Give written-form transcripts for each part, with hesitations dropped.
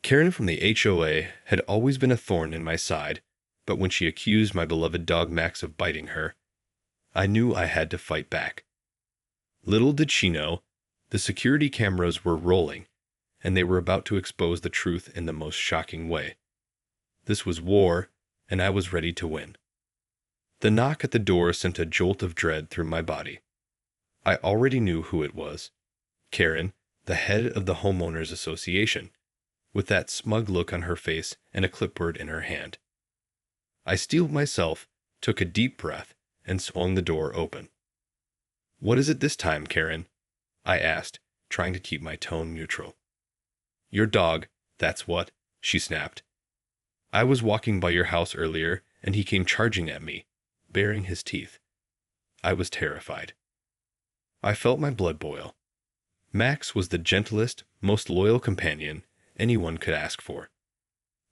Karen from the HOA had always been a thorn in my side, but when she accused my beloved dog Max of biting her, I knew I had to fight back. Little did she know, the security cameras were rolling, and they were about to expose the truth in the most shocking way. This was war, and I was ready to win. The knock at the door sent a jolt of dread through my body. I already knew who it was. Karen, the head of the homeowners association, with that smug look on her face and a clipboard in her hand. I steeled myself, took a deep breath, and swung the door open. "What is it this time, Karen?" I asked, trying to keep my tone neutral. "Your dog, that's what," she snapped. "I was walking by your house earlier, and he came charging at me, baring his teeth." I was terrified. I felt my blood boil. Max was the gentlest, most loyal companion anyone could ask for.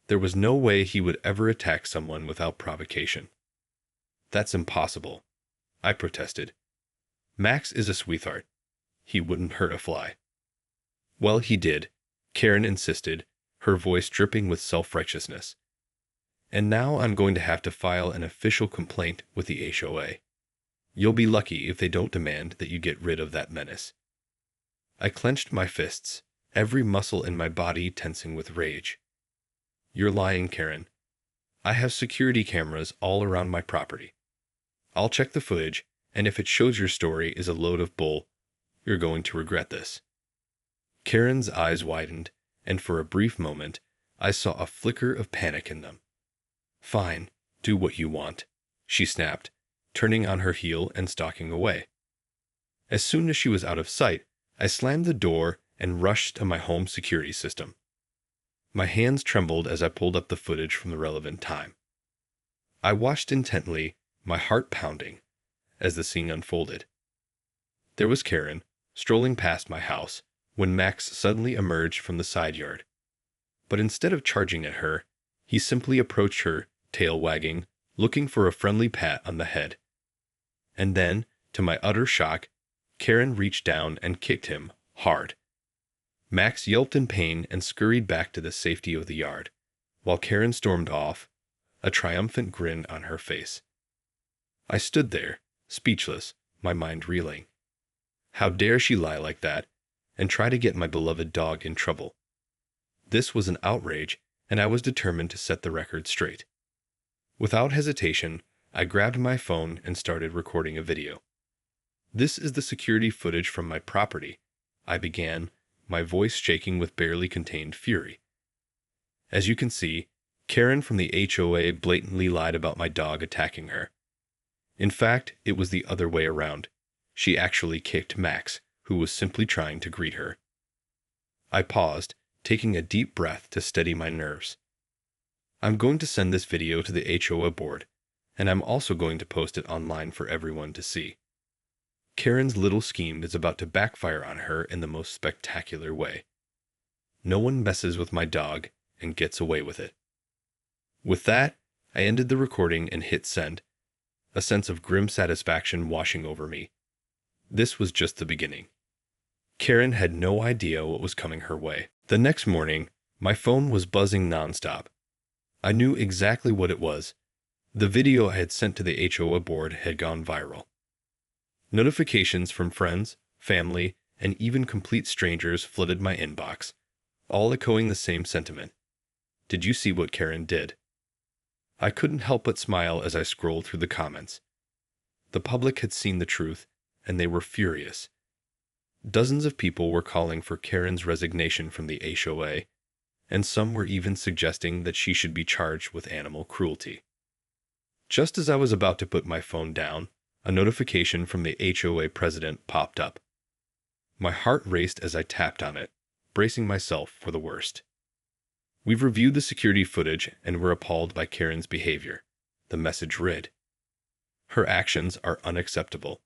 There was no way he would ever attack someone without provocation. "That's impossible," I protested. "Max is a sweetheart. He wouldn't hurt a fly." "Well, he did," Karen insisted, her voice dripping with self-righteousness. "And now I'm going to have to file an official complaint with the HOA. You'll be lucky if they don't demand that you get rid of that menace." I clenched my fists, every muscle in my body tensing with rage. "You're lying, Karen. I have security cameras all around my property. I'll check the footage, and if it shows your story is a load of bull, you're going to regret this." Karen's eyes widened, and for a brief moment, I saw a flicker of panic in them. "Fine, do what you want," she snapped, turning on her heel and stalking away. As soon as she was out of sight, I slammed the door and rushed to my home security system. My hands trembled as I pulled up the footage from the relevant time. I watched intently, my heart pounding, as the scene unfolded. There was Karen, strolling past my house, when Max suddenly emerged from the side yard. But instead of charging at her, he simply approached her, tail wagging, looking for a friendly pat on the head. And then, to my utter shock, Karen reached down and kicked him, hard. Max yelped in pain and scurried back to the safety of the yard, while Karen stormed off, a triumphant grin on her face. I stood there, speechless, my mind reeling. How dare she lie like that, and try to get my beloved dog in trouble? This was an outrage, and I was determined to set the record straight. Without hesitation, I grabbed my phone and started recording a video. "This is the security footage from my property," I began, my voice shaking with barely contained fury. "As you can see, Karen from the HOA blatantly lied about my dog attacking her. In fact, it was the other way around. She actually kicked Max, who was simply trying to greet her." I paused, taking a deep breath to steady my nerves. "I'm going to send this video to the HOA board, and I'm also going to post it online for everyone to see. Karen's little scheme is about to backfire on her in the most spectacular way. No one messes with my dog and gets away with it." With that, I ended the recording and hit send, a sense of grim satisfaction washing over me. This was just the beginning. Karen had no idea what was coming her way. The next morning, my phone was buzzing nonstop. I knew exactly what it was. The video I had sent to the HOA board had gone viral. Notifications from friends, family, and even complete strangers flooded my inbox, all echoing the same sentiment. "Did you see what Karen did?" I couldn't help but smile as I scrolled through the comments. The public had seen the truth, and they were furious. Dozens of people were calling for Karen's resignation from the HOA, and some were even suggesting that she should be charged with animal cruelty. Just as I was about to put my phone down, a notification from the HOA president popped up. My heart raced as I tapped on it, bracing myself for the worst. "We've reviewed the security footage and were appalled by Karen's behavior," the message read. "Her actions are unacceptable,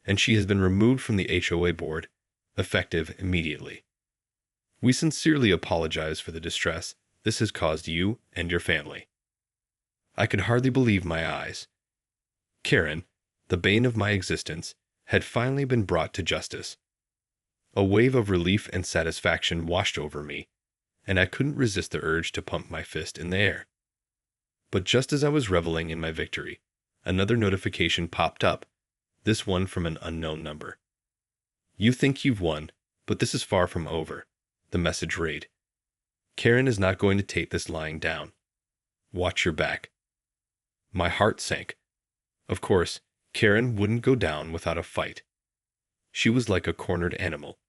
and she has been removed from the HOA board, effective immediately. We sincerely apologize for the distress this has caused you and your family." I could hardly believe my eyes. Karen, the bane of my existence, had finally been brought to justice. A wave of relief and satisfaction washed over me, and I couldn't resist the urge to pump my fist in the air. But just as I was reveling in my victory, another notification popped up, this one from an unknown number. "You think you've won, but this is far from over," the message read. "Karen is not going to take this lying down. Watch your back." My heart sank. Of course, Karen wouldn't go down without a fight. She was like a cornered animal,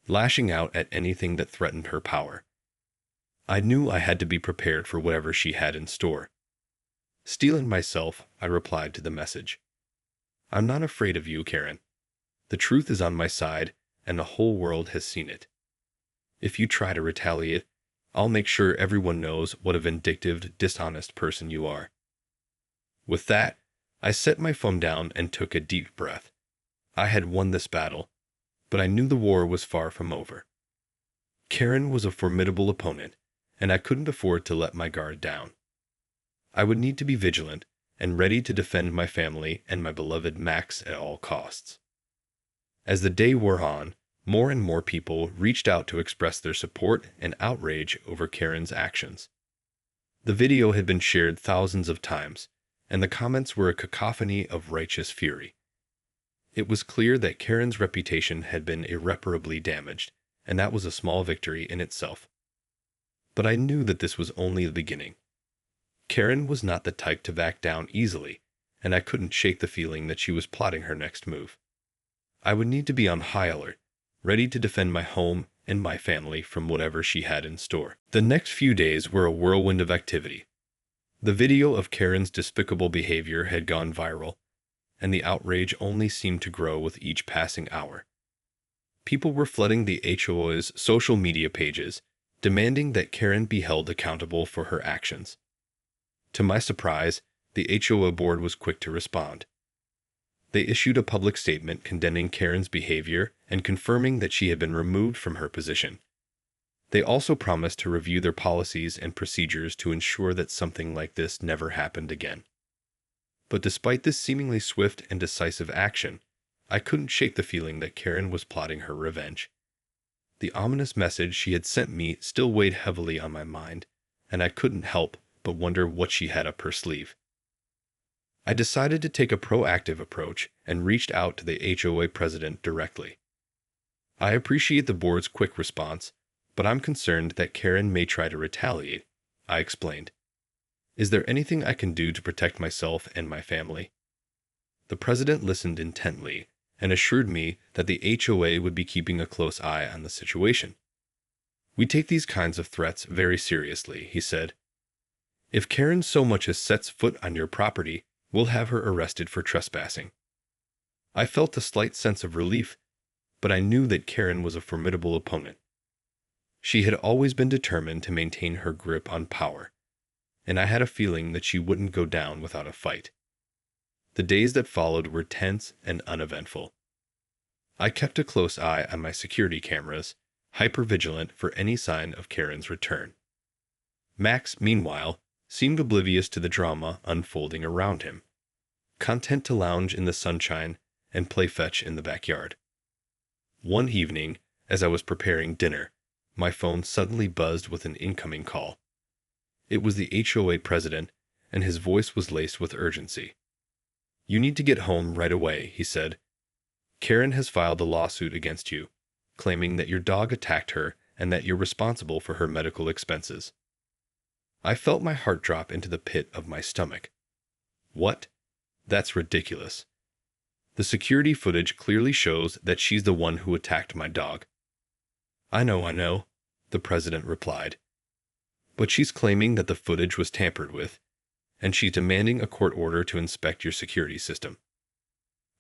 lashing out at anything that threatened her power. I knew I had to be prepared for whatever she had in store. Steeling myself, I replied to the message. "I'm not afraid of you, Karen. The truth is on my side, and the whole world has seen it. If you try to retaliate, I'll make sure everyone knows what a vindictive, dishonest person you are." With that, I set my phone down and took a deep breath. I had won this battle, but I knew the war was far from over. Karen was a formidable opponent, and I couldn't afford to let my guard down. I would need to be vigilant and ready to defend my family and my beloved Max at all costs. As the day wore on, more and more people reached out to express their support and outrage over Karen's actions. The video had been shared thousands of times, and the comments were a cacophony of righteous fury. It was clear that Karen's reputation had been irreparably damaged, and that was a small victory in itself. But I knew that this was only the beginning. Karen was not the type to back down easily, and I couldn't shake the feeling that she was plotting her next move. I would need to be on high alert, ready to defend my home and my family from whatever she had in store. The next few days were a whirlwind of activity. The video of Karen's despicable behavior had gone viral, and the outrage only seemed to grow with each passing hour. People were flooding the HOA's social media pages, demanding that Karen be held accountable for her actions. To my surprise, the HOA board was quick to respond. They issued a public statement condemning Karen's behavior and confirming that she had been removed from her position. They also promised to review their policies and procedures to ensure that something like this never happened again. But despite this seemingly swift and decisive action, I couldn't shake the feeling that Karen was plotting her revenge. The ominous message she had sent me still weighed heavily on my mind, and I couldn't help but wonder what she had up her sleeve. I decided to take a proactive approach and reached out to the HOA president directly. "I appreciate the board's quick response, but I'm concerned that Karen may try to retaliate," I explained. "Is there anything I can do to protect myself and my family?" The president listened intently and assured me that the HOA would be keeping a close eye on the situation. "We take these kinds of threats very seriously," he said. "If Karen so much as sets foot on your property, we'll have her arrested for trespassing." I felt a slight sense of relief, but I knew that Karen was a formidable opponent. She had always been determined to maintain her grip on power, and I had a feeling that she wouldn't go down without a fight. The days that followed were tense and uneventful. I kept a close eye on my security cameras, hyper-vigilant for any sign of Karen's return. Max, meanwhile, seemed oblivious to the drama unfolding around him, content to lounge in the sunshine and play fetch in the backyard. One evening, as I was preparing dinner, my phone suddenly buzzed with an incoming call. It was the HOA president, and his voice was laced with urgency. "You need to get home right away," he said. "Karen has filed a lawsuit against you, claiming that your dog attacked her and that you're responsible for her medical expenses." I felt my heart drop into the pit of my stomach. What? That's ridiculous. The security footage clearly shows that she's the one who attacked my dog. I know, the president replied. "But she's claiming that the footage was tampered with, and she's demanding a court order to inspect your security system."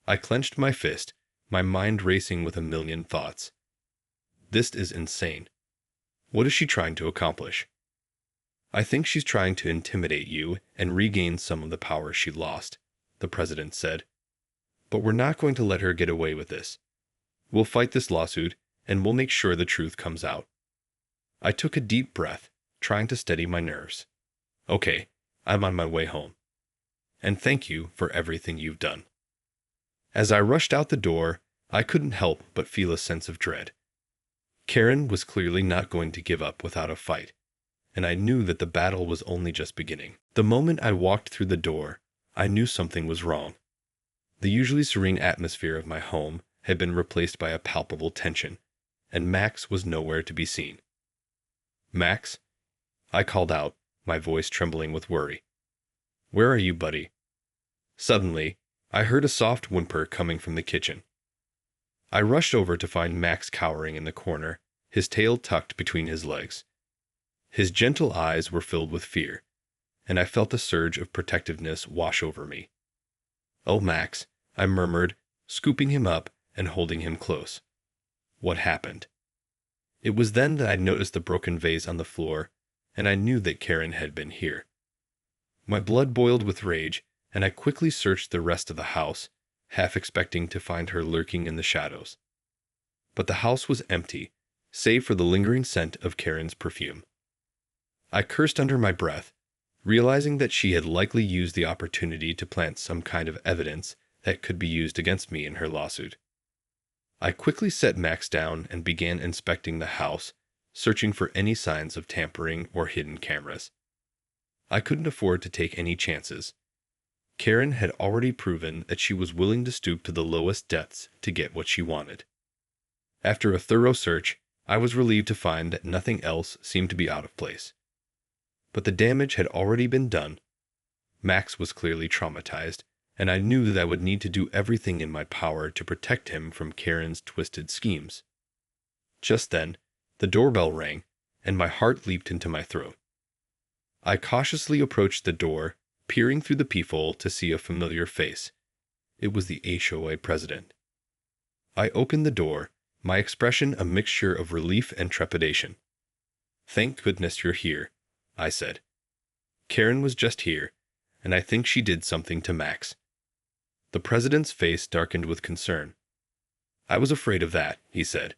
I clenched my fist, my mind racing with a million thoughts. This is insane. What is she trying to accomplish? "I think she's trying to intimidate you and regain some of the power she lost," the president said. "But we're not going to let her get away with this. We'll fight this lawsuit, and we'll make sure the truth comes out." I took a deep breath, trying to steady my nerves. "Okay, I'm on my way home. And thank you for everything you've done." As I rushed out the door, I couldn't help but feel a sense of dread. Karen was clearly not going to give up without a fight, and I knew that the battle was only just beginning. The moment I walked through the door, I knew something was wrong. The usually serene atmosphere of my home had been replaced by a palpable tension, and Max was nowhere to be seen. "Max?" I called out, my voice trembling with worry. "Where are you, buddy?" Suddenly, I heard a soft whimper coming from the kitchen. I rushed over to find Max cowering in the corner, his tail tucked between his legs. His gentle eyes were filled with fear, and I felt a surge of protectiveness wash over me. "Oh, Max," I murmured, scooping him up and holding him close. "What happened?" It was then that I noticed the broken vase on the floor, and I knew that Karen had been here. My blood boiled with rage, and I quickly searched the rest of the house, half expecting to find her lurking in the shadows. But the house was empty, save for the lingering scent of Karen's perfume. I cursed under my breath, realizing that she had likely used the opportunity to plant some kind of evidence that could be used against me in her lawsuit. I quickly set Max down and began inspecting the house, searching for any signs of tampering or hidden cameras. I couldn't afford to take any chances. Karen had already proven that she was willing to stoop to the lowest depths to get what she wanted. After a thorough search, I was relieved to find that nothing else seemed to be out of place. But the damage had already been done. Max was clearly traumatized, and I knew that I would need to do everything in my power to protect him from Karen's twisted schemes. Just then, the doorbell rang, and my heart leaped into my throat. I cautiously approached the door, peering through the peephole to see a familiar face. It was the HOA president. I opened the door, my expression a mixture of relief and trepidation. "Thank goodness you're here," I said. "Karen was just here, and I think she did something to Max." The president's face darkened with concern. "I was afraid of that," he said.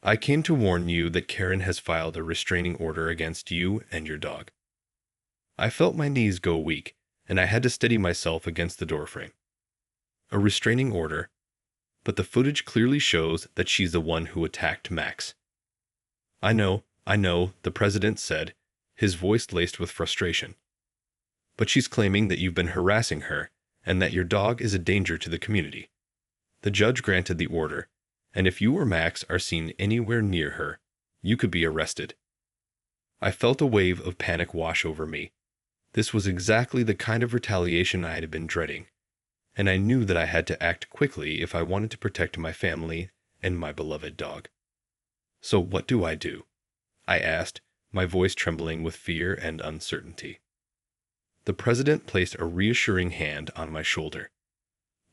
"I came to warn you that Karen has filed a restraining order against you and your dog." I felt my knees go weak, and I had to steady myself against the doorframe. A restraining order, but the footage clearly shows that she's the one who attacked Max. I know, the president said, his voice laced with frustration. "But she's claiming that you've been harassing her, and that your dog is a danger to the community." The judge granted the order, and if you or Max are seen anywhere near her, you could be arrested. I felt a wave of panic wash over me. This was exactly the kind of retaliation I had been dreading, and I knew that I had to act quickly if I wanted to protect my family and my beloved dog. "So what do I do?" I asked, my voice trembling with fear and uncertainty. The president placed a reassuring hand on my shoulder.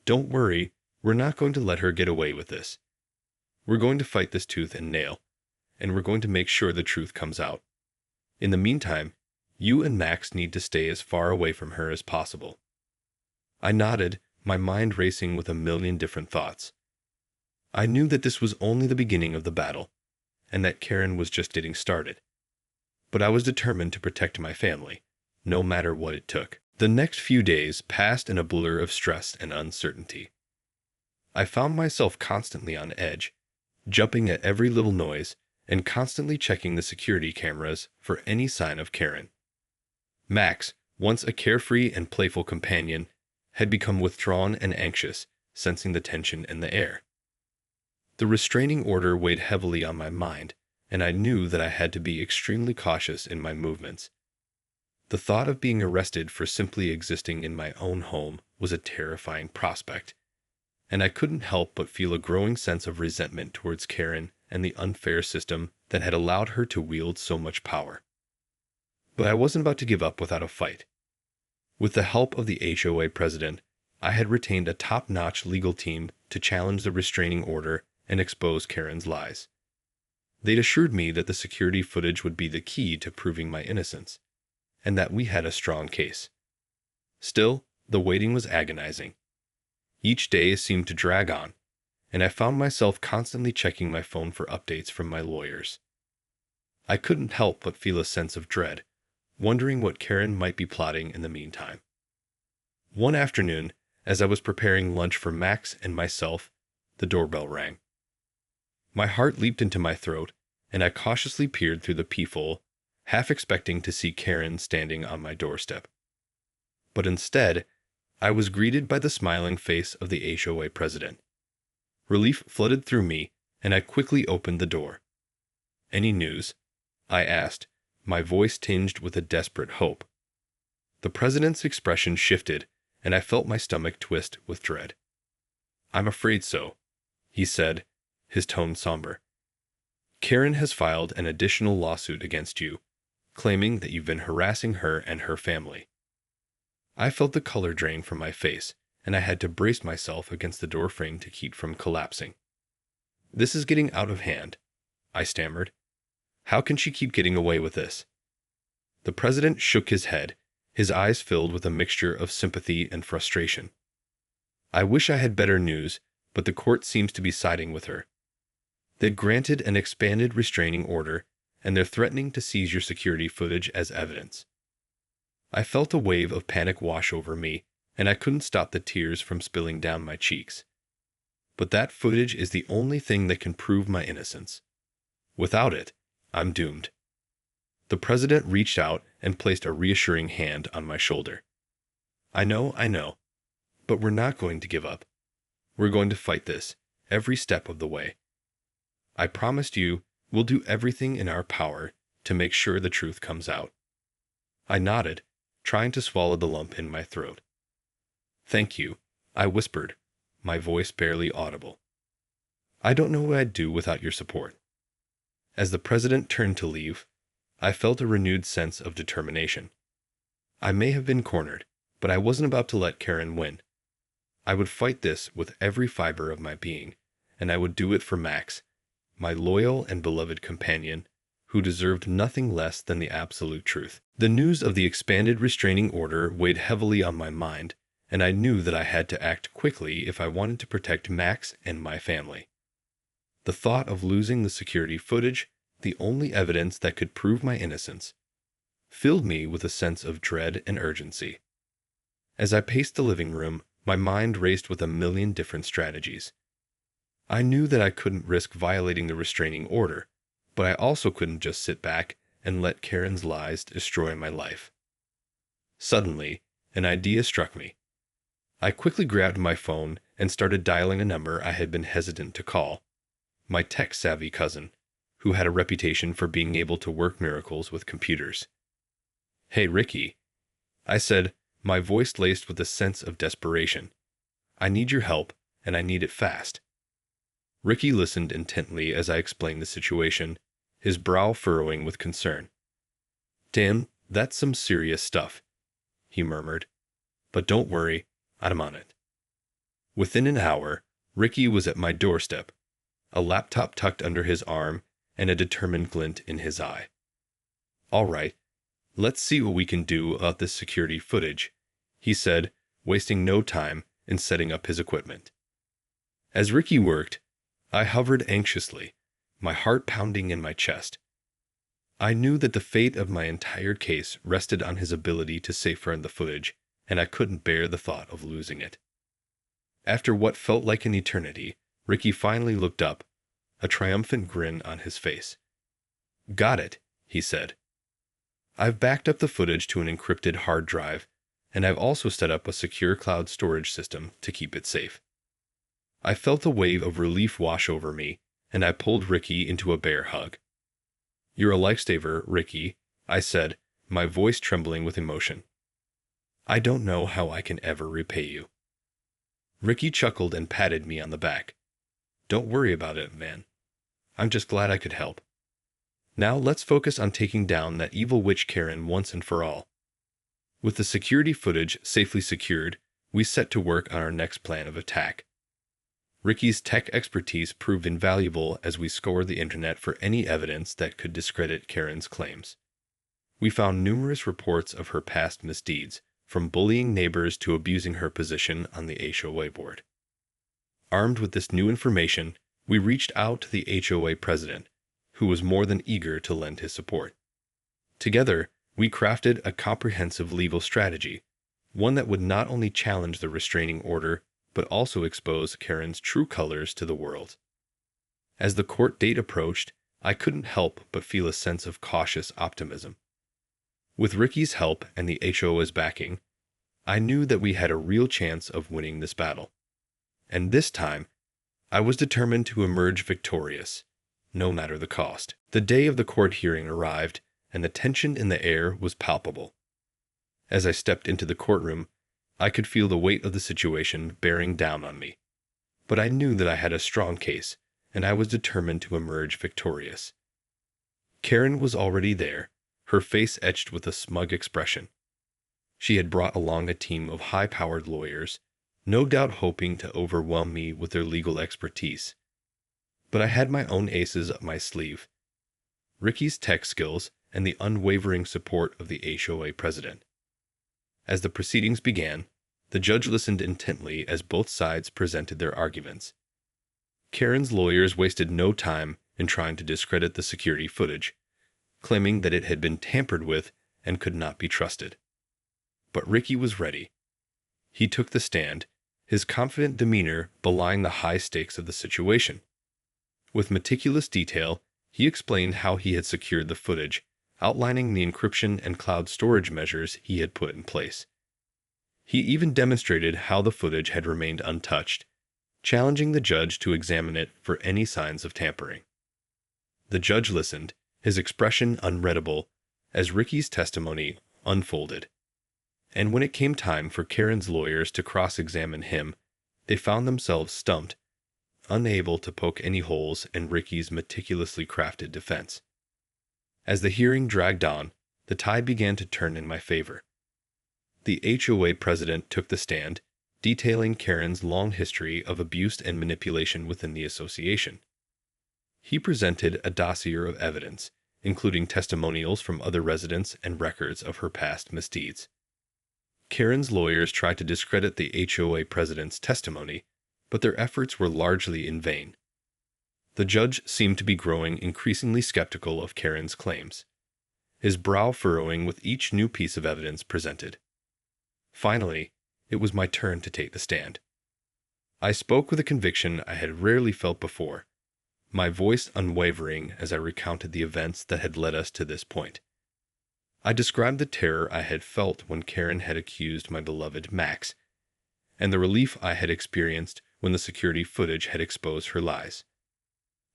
"Don't worry, we're not going to let her get away with this. We're going to fight this tooth and nail, and we're going to make sure the truth comes out. In the meantime, you and Max need to stay as far away from her as possible." I nodded, my mind racing with a million different thoughts. I knew that this was only the beginning of the battle, and that Karen was just getting started. But I was determined to protect my family, no matter what it took. The next few days passed in a blur of stress and uncertainty. I found myself constantly on edge, jumping at every little noise, and constantly checking the security cameras for any sign of Karen. Max, once a carefree and playful companion, had become withdrawn and anxious, sensing the tension in the air. The restraining order weighed heavily on my mind, and I knew that I had to be extremely cautious in my movements. The thought of being arrested for simply existing in my own home was a terrifying prospect, and I couldn't help but feel a growing sense of resentment towards Karen and the unfair system that had allowed her to wield so much power. But I wasn't about to give up without a fight. With the help of the HOA president, I had retained a top-notch legal team to challenge the restraining order and expose Karen's lies. They'd assured me that the security footage would be the key to proving my innocence, and that we had a strong case. Still, the waiting was agonizing. Each day seemed to drag on, and I found myself constantly checking my phone for updates from my lawyers. I couldn't help but feel a sense of dread, wondering what Karen might be plotting in the meantime. One afternoon, as I was preparing lunch for Max and myself, the doorbell rang. My heart leaped into my throat, and I cautiously peered through the peephole, half expecting to see Karen standing on my doorstep. But instead, I was greeted by the smiling face of the HOA president. Relief flooded through me, and I quickly opened the door. "Any news?" I asked, my voice tinged with a desperate hope. The president's expression shifted, and I felt my stomach twist with dread. "I'm afraid so," he said, his tone somber. "Karen has filed an additional lawsuit against you, claiming that you've been harassing her and her family." I felt the color drain from my face, and I had to brace myself against the doorframe to keep from collapsing. "This is getting out of hand," I stammered. "How can she keep getting away with this?" The president shook his head, his eyes filled with a mixture of sympathy and frustration. "I wish I had better news, but the court seems to be siding with her. They've granted an expanded restraining order, and they're threatening to seize your security footage as evidence." I felt a wave of panic wash over me, and I couldn't stop the tears from spilling down my cheeks. But that footage is the only thing that can prove my innocence. Without it, I'm doomed. The president reached out and placed a reassuring hand on my shoulder. I know. But we're not going to give up. We're going to fight this, every step of the way. I promised you we'll do everything in our power to make sure the truth comes out." I nodded, trying to swallow the lump in my throat. "Thank you," I whispered, my voice barely audible. "I don't know what I'd do without your support." As the president turned to leave, I felt a renewed sense of determination. I may have been cornered, but I wasn't about to let Karen win. I would fight this with every fiber of my being, and I would do it for Max, my loyal and beloved companion, who deserved nothing less than the absolute truth. The news of the expanded restraining order weighed heavily on my mind, and I knew that I had to act quickly if I wanted to protect Max and my family. The thought of losing the security footage, the only evidence that could prove my innocence, filled me with a sense of dread and urgency. As I paced the living room, my mind raced with a million different strategies. I knew that I couldn't risk violating the restraining order, but I also couldn't just sit back and let Karen's lies destroy my life. Suddenly, an idea struck me. I quickly grabbed my phone and started dialing a number I had been hesitant to call. My tech-savvy cousin, who had a reputation for being able to work miracles with computers. "Hey, Ricky," I said, my voice laced with a sense of desperation. "I need your help, and I need it fast." Ricky listened intently as I explained the situation, his brow furrowing with concern. "Damn, that's some serious stuff," he murmured. "But don't worry, I'm on it." Within an hour, Ricky was at my doorstep, a laptop tucked under his arm and a determined glint in his eye. "All right, let's see what we can do about this security footage," he said, wasting no time in setting up his equipment. As Ricky worked, I hovered anxiously, my heart pounding in my chest. I knew that the fate of my entire case rested on his ability to safeguard the footage, and I couldn't bear the thought of losing it. After what felt like an eternity, Ricky finally looked up, a triumphant grin on his face. "Got it," he said. "I've backed up the footage to an encrypted hard drive, and I've also set up a secure cloud storage system to keep it safe." I felt a wave of relief wash over me, and I pulled Ricky into a bear hug. "You're a lifesaver, Ricky," I said, my voice trembling with emotion. "I don't know how I can ever repay you." Ricky chuckled and patted me on the back. "Don't worry about it, man. I'm just glad I could help. Now let's focus on taking down that evil witch Karen once and for all." With the security footage safely secured, we set to work on our next plan of attack. Ricky's tech expertise proved invaluable as we scoured the internet for any evidence that could discredit Karen's claims. We found numerous reports of her past misdeeds, from bullying neighbors to abusing her position on the HOA board. Armed with this new information, we reached out to the HOA president, who was more than eager to lend his support. Together, we crafted a comprehensive legal strategy, one that would not only challenge the restraining order, but also expose Karen's true colors to the world. As the court date approached, I couldn't help but feel a sense of cautious optimism. With Ricky's help and the HOA's backing, I knew that we had a real chance of winning this battle. And this time, I was determined to emerge victorious, no matter the cost. The day of the court hearing arrived, and the tension in the air was palpable. As I stepped into the courtroom, I could feel the weight of the situation bearing down on me. But I knew that I had a strong case, and I was determined to emerge victorious. Karen was already there, her face etched with a smug expression. She had brought along a team of high-powered lawyers, no doubt hoping to overwhelm me with their legal expertise. But I had my own aces up my sleeve: Ricky's tech skills and the unwavering support of the HOA president. As the proceedings began, the judge listened intently as both sides presented their arguments. Karen's lawyers wasted no time in trying to discredit the security footage, claiming that it had been tampered with and could not be trusted. But Ricky was ready. He took the stand, his confident demeanor belying the high stakes of the situation. With meticulous detail, he explained how he had secured the footage, outlining the encryption and cloud storage measures he had put in place. He even demonstrated how the footage had remained untouched, challenging the judge to examine it for any signs of tampering. The judge listened, his expression unreadable, as Ricky's testimony unfolded. And when it came time for Karen's lawyers to cross-examine him, they found themselves stumped, unable to poke any holes in Ricky's meticulously crafted defense. As the hearing dragged on, the tide began to turn in my favor. The HOA president took the stand, detailing Karen's long history of abuse and manipulation within the association. He presented a dossier of evidence, including testimonials from other residents and records of her past misdeeds. Karen's lawyers tried to discredit the HOA president's testimony, but their efforts were largely in vain. The judge seemed to be growing increasingly skeptical of Karen's claims, his brow furrowing with each new piece of evidence presented. Finally, it was my turn to take the stand. I spoke with a conviction I had rarely felt before, my voice unwavering as I recounted the events that had led us to this point. I described the terror I had felt when Karen had accused my beloved Max, and the relief I had experienced when the security footage had exposed her lies.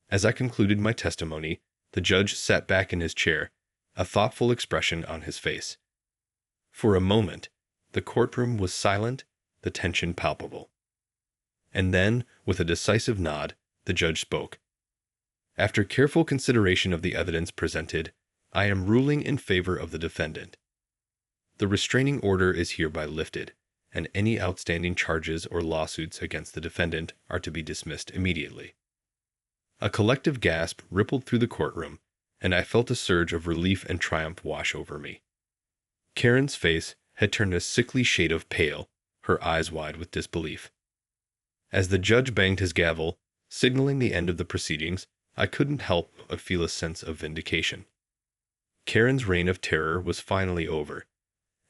As I concluded my testimony, the judge sat back in his chair, a thoughtful expression on his face. For a moment, the courtroom was silent, the tension palpable. And then, with a decisive nod, the judge spoke. After careful consideration of the evidence presented, I am ruling in favor of the defendant. The restraining order is hereby lifted, and any outstanding charges or lawsuits against the defendant are to be dismissed immediately. A collective gasp rippled through the courtroom, and I felt a surge of relief and triumph wash over me. Karen's face had turned a sickly shade of pale, her eyes wide with disbelief. As the judge banged his gavel, signaling the end of the proceedings, I couldn't help but feel a sense of vindication. Karen's reign of terror was finally over,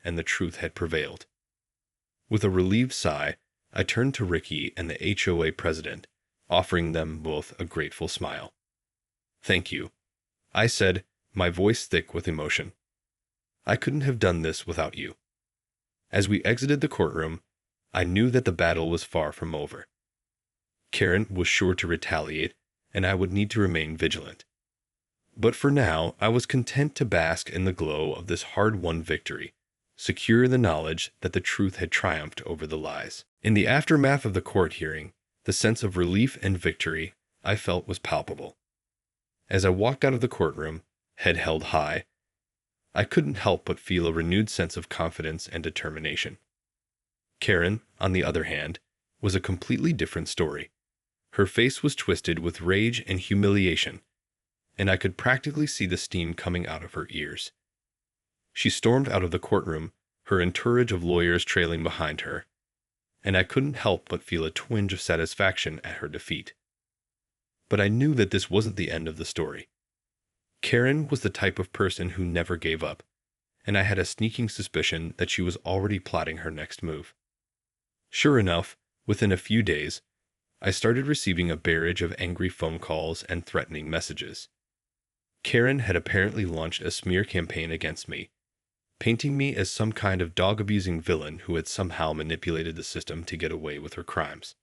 and the truth had prevailed. With a relieved sigh, I turned to Ricky and the HOA president, offering them both a grateful smile. "Thank you," I said, my voice thick with emotion. "I couldn't have done this without you." As we exited the courtroom, I knew that the battle was far from over. Karen was sure to retaliate, and I would need to remain vigilant. But for now, I was content to bask in the glow of this hard-won victory, secure in the knowledge that the truth had triumphed over the lies. In the aftermath of the court hearing, the sense of relief and victory I felt was palpable. As I walked out of the courtroom, head held high, I couldn't help but feel a renewed sense of confidence and determination. Karen, on the other hand, was a completely different story. Her face was twisted with rage and humiliation, and I could practically see the steam coming out of her ears. She stormed out of the courtroom, her entourage of lawyers trailing behind her, and I couldn't help but feel a twinge of satisfaction at her defeat. But I knew that this wasn't the end of the story. Karen was the type of person who never gave up, and I had a sneaking suspicion that she was already plotting her next move. Sure enough, within a few days, I started receiving a barrage of angry phone calls and threatening messages. Karen had apparently launched a smear campaign against me, painting me as some kind of dog-abusing villain who had somehow manipulated the system to get away with her crimes.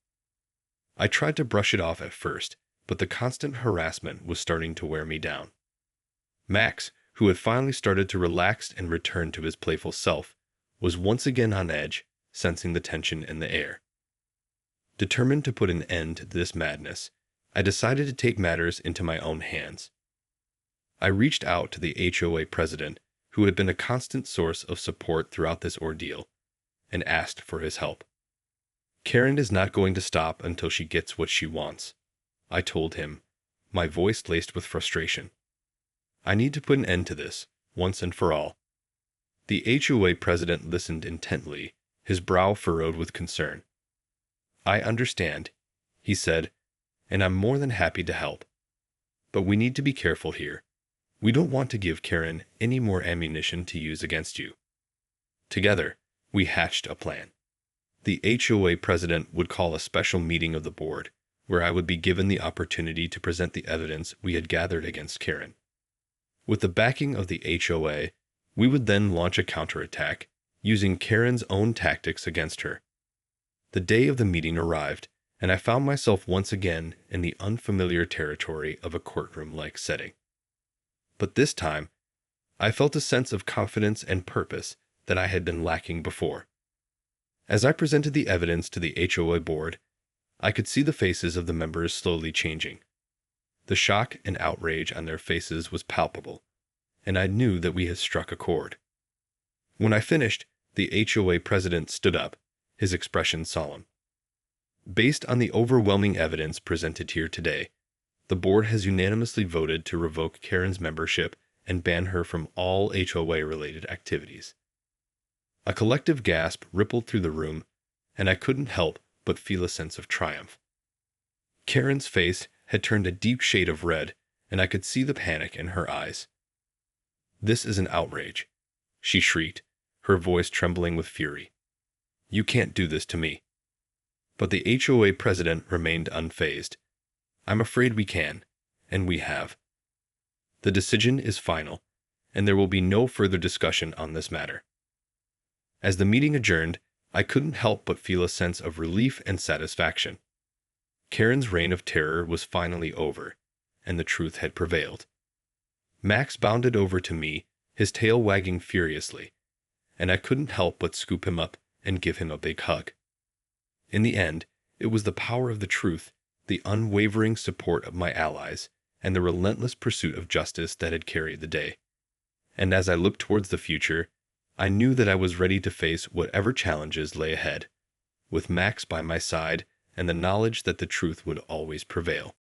I tried to brush it off at first, but the constant harassment was starting to wear me down. Max, who had finally started to relax and return to his playful self, was once again on edge, sensing the tension in the air. Determined to put an end to this madness, I decided to take matters into my own hands. I reached out to the HOA president, who had been a constant source of support throughout this ordeal, and asked for his help. Karen is not going to stop until she gets what she wants, I told him, my voice laced with frustration. I need to put an end to this, once and for all. The HOA president listened intently, his brow furrowed with concern. I understand, he said, and I'm more than happy to help. But we need to be careful here. We don't want to give Karen any more ammunition to use against you. Together, we hatched a plan. The HOA president would call a special meeting of the board, where I would be given the opportunity to present the evidence we had gathered against Karen. With the backing of the HOA, we would then launch a counterattack, using Karen's own tactics against her. The day of the meeting arrived, and I found myself once again in the unfamiliar territory of a courtroom-like setting. But this time, I felt a sense of confidence and purpose that I had been lacking before. As I presented the evidence to the HOA board, I could see the faces of the members slowly changing. The shock and outrage on their faces was palpable, and I knew that we had struck a chord. When I finished, the HOA president stood up, his expression solemn. Based on the overwhelming evidence presented here today, the board has unanimously voted to revoke Karen's membership and ban her from all HOA-related activities. A collective gasp rippled through the room, and I couldn't help but feel a sense of triumph. Karen's face had turned a deep shade of red, and I could see the panic in her eyes. "This is an outrage," she shrieked, her voice trembling with fury. "You can't do this to me." But the HOA president remained unfazed. "I'm afraid we can, and we have. The decision is final, and there will be no further discussion on this matter." As the meeting adjourned, I couldn't help but feel a sense of relief and satisfaction. Karen's reign of terror was finally over, and the truth had prevailed. Max bounded over to me, his tail wagging furiously, and I couldn't help but scoop him up and give him a big hug. In the end, it was the power of the truth, the unwavering support of my allies, and the relentless pursuit of justice that had carried the day. And as I looked towards the future, I knew that I was ready to face whatever challenges lay ahead, with Max by my side and the knowledge that the truth would always prevail.